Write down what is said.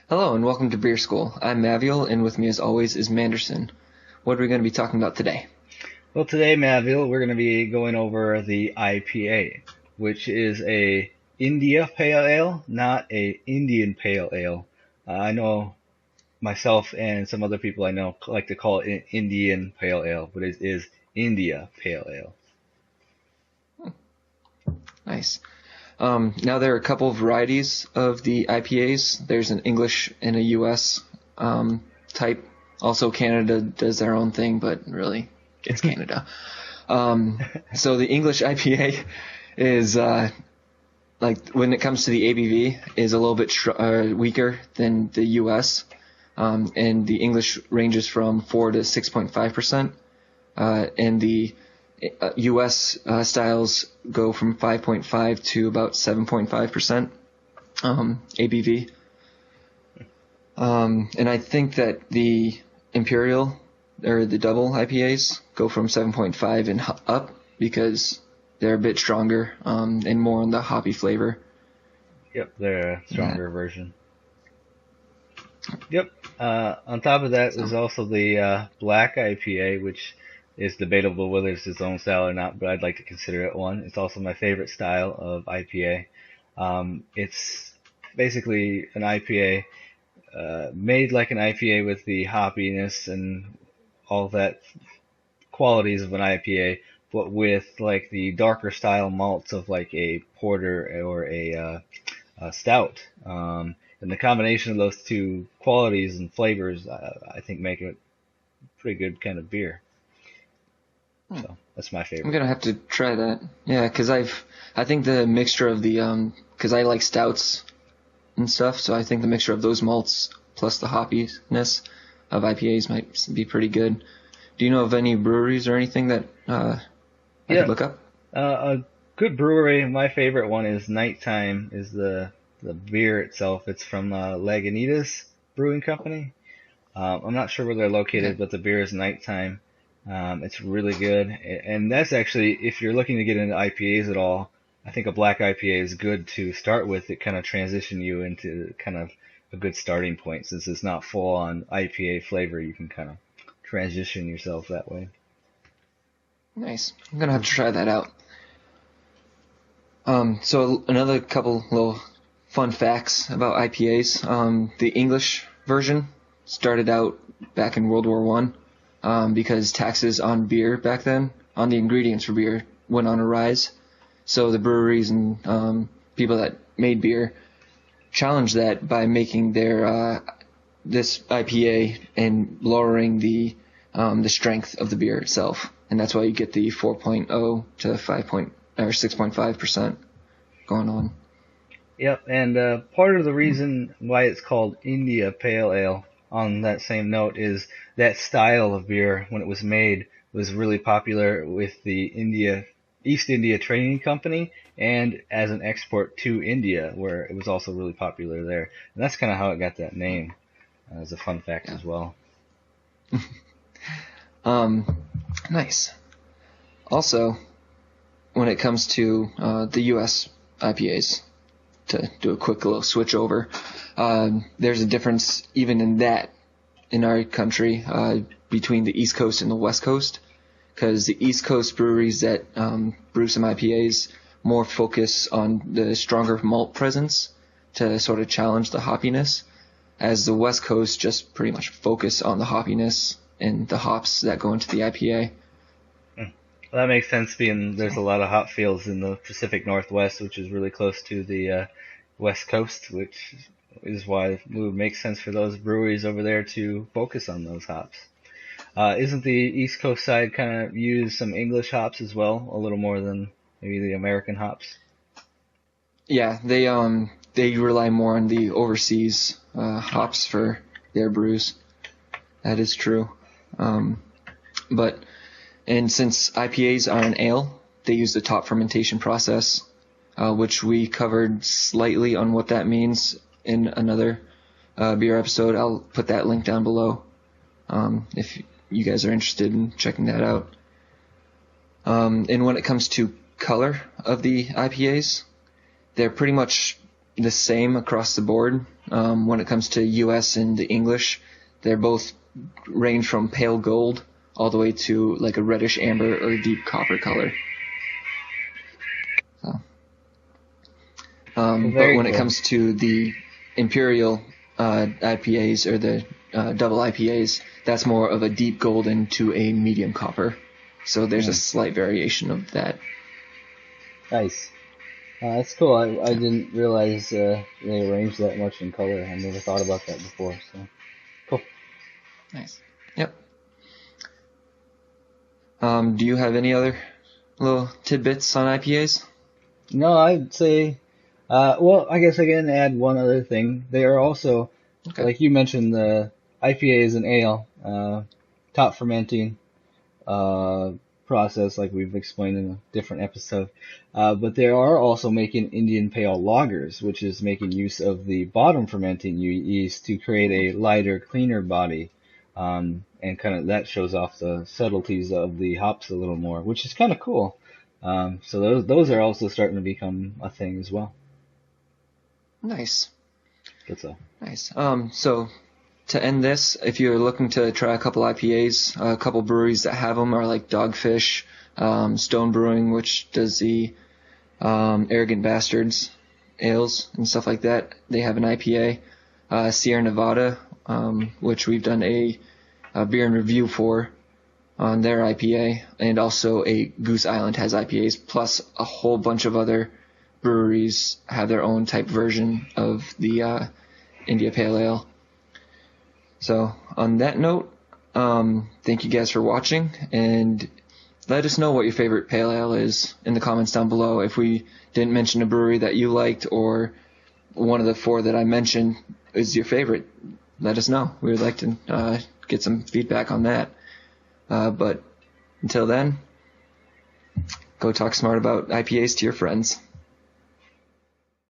Hello and welcome to Beer School. I'm Maviel, and with me as always is Manderson. What are we going to be talking about today? Well, today, Matville, we're going to be going over the IPA, which is a India Pale Ale, not a Indian Pale Ale. I know myself and some other people I know like to call it an Indian Pale Ale, but it is India Pale Ale. Nice. Now there are a couple of varieties of the IPAs. There's an English and a US type. Also Canada does their own thing, but really it's Canada. So the English IPA is like when it comes to the ABV is a little bit weaker than the US. And the English ranges from 4 to 6.5%, and the U.S. Styles go from 5.5 to about 7.5% ABV. And I think that the Imperial or the double IPAs go from 7.5 and up because they're a bit stronger and more on the hoppy flavor. Yep, they're a stronger version. Yep. On top of that, there's also the black IPA, which is debatable whether it's its own style or not, but I'd like to consider it one. It's also my favorite style of IPA. It's basically an IPA made like an IPA with the hoppiness and all that qualities of an IPA, but with like the darker style malts of like a porter or a stout. And the combination of those two qualities and flavors, I think, make it a pretty good kind of beer. So that's my favorite. I'm gonna have to try that. Yeah, because I think the mixture of the because I like stouts and stuff, so I think the mixture of those malts plus the hoppiness of IPAs might be pretty good. Do you know of any breweries or anything that I could look up? A good brewery. My favorite one is Nighttime. Is the beer itself. It's from Lagunitas Brewing Company. I'm not sure where they're located, but the beer is Nighttime. It's really good, and that's actually, if you're looking to get into IPAs at all, I think a black IPA is good to start with. It kind of transition you into kind of a good starting point. Since it's not full on IPA flavor, you can kind of transition yourself that way. Nice. I'm gonna have to try that out. So another couple little fun facts about IPAs. The English version started out back in World War One. Because taxes on beer back then, on the ingredients for beer, went on a rise. So the breweries and people that made beer challenged that by making their this IPA and lowering the strength of the beer itself, and that's why you get the 4.0 to 5 or 6.5% going on. Yep, and part of the reason why it's called India Pale Ale, on that same note, is that style of beer, when it was made, was really popular with the East India Trading Company and as an export to India, where it was also really popular there. And that's kind of how it got that name, as a fun fact as well. Nice. Also, when it comes to the U.S. IPAs, to do a quick little switch over, there's a difference even in that in our country between the East Coast and the West Coast, because the East Coast breweries that brew some IPAs more focus on the stronger malt presence to sort of challenge the hoppiness, as the West Coast just pretty much focus on the hoppiness and the hops that go into the IPA. Well, that makes sense, being there's a lot of hop fields in the Pacific Northwest, which is really close to the West Coast, which is why it would make sense for those breweries over there to focus on those hops. Isn't the East Coast side kind of use some English hops as well, a little more than maybe the American hops? Yeah, they rely more on the overseas hops for their brews. That is true. But since IPAs are an ale, they use the top fermentation process, which we covered slightly on what that means in another beer episode. I'll put that link down below if you guys are interested in checking that out. And when it comes to color of the IPAs, they're pretty much the same across the board. When it comes to U.S. and the English, they're both range from pale gold all the way to like a reddish amber or deep copper color. So, but when it comes to the imperial IPAs or the double IPAs, that's more of a deep golden to a medium copper. So there's a slight variation of that. Nice. That's cool. I didn't realize they arranged that much in color. I never thought about that before. So cool. Nice. Yep. Do you have any other little tidbits on IPAs? No, I'd say, well, I guess I can add one other thing. They are also, like you mentioned, the IPA is an ale, top fermenting process, like we've explained in a different episode. But they are also making Indian Pale Lagers, which is making use of the bottom fermenting yeast to create a lighter, cleaner body. And kind of that shows off the subtleties of the hops a little more, which is kind of cool. So those are also starting to become a thing as well. Nice. Good stuff. Nice. So to end this, if you're looking to try a couple IPAs, a couple breweries that have them are like Dogfish, Stone Brewing, which does the Arrogant Bastards ales and stuff like that. They have an IPA. Sierra Nevada, which we've done a beer and review for on their IPA, and also a Goose Island has IPAs, plus a whole bunch of other breweries have their own type version of the India Pale Ale. So on that note, thank you guys for watching, and let us know what your favorite pale ale is in the comments down below. If we didn't mention a brewery that you liked, or one of the four that I mentioned is your favorite, let us know. We would like to get some feedback on that. But until then, go talk smart about IPAs to your friends.